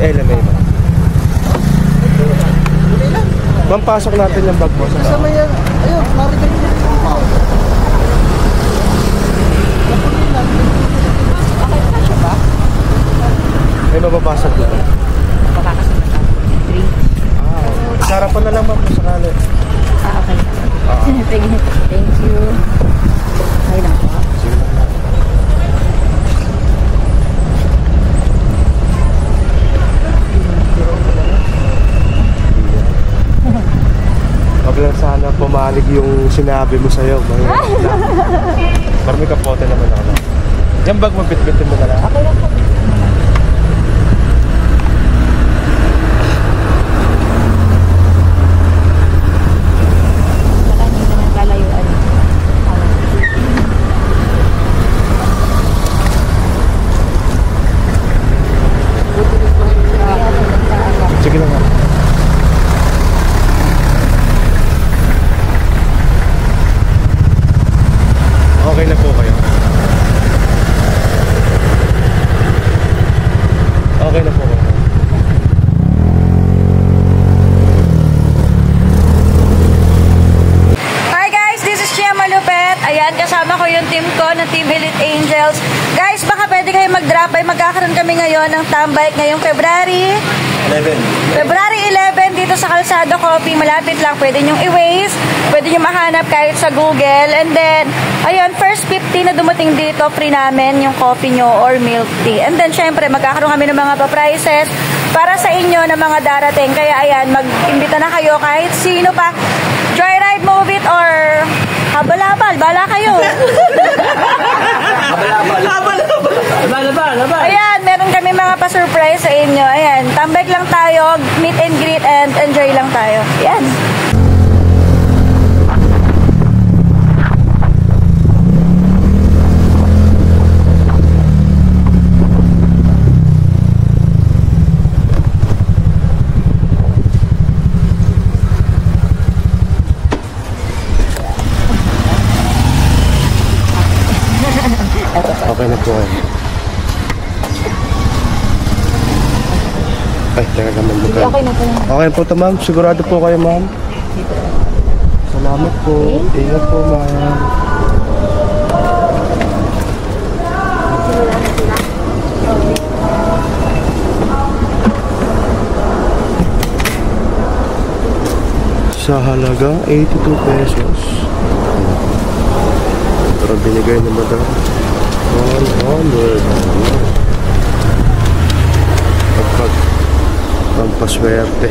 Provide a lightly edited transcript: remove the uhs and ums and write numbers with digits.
LMA ba? Ma'am, pasok natin yung bag mo. Kasama yan. Ayun, marinig mo. May mababasag dito. Makakasunod ako. Drink. Sarapan na lang ma'am sakali. Okay. Thank you. Okay lang po. Sige lang. Wag lang sana pumalig yung sinabi mo sa'yo. Marami kapote naman ako. Yung bag mo, bit-bitin mo na lang. Okay lang po. Sige lang nga. Okay na po kayo. Okay na po kayo. Hi guys, this is Chia Malupet. Ayan, kasama ko yung team ko na Team Elite Angels. Guys, baka pwede kayo mag-drop by. Magkakaroon kami ngayon ng tambike ngayong February 11 dito sa Calzado Coffee. Malapit lang. Pwede nyong i-waze. Pwede nyong mahanap kahit sa Google. And then, ayun, first 50 na dumating dito, free namin yung coffee nyo or milk tea. And then, syempre, magkakaroon kami ng mga pa-prices para sa inyo na mga darating. Kaya, ayan, mag-imbita na kayo kahit sino pa. Joyride, move it, or habal-habal. Bala kayo. Habal-habal. Ayan, meron kami mga pa-surprise sa inyo. Ayan, tambay lang tayo, meet and greet, and enjoy lang tayo. Ayan. Okay na po kayo. Ay, teka naman mo kayo. Okay na po. Okay po ito ma'am. Sigurado po kayo ma'am. Salamat po. Ingat po ma'am. Sa halagang 82 pesos. Pero binigay na madam. 100. Pampaswerte.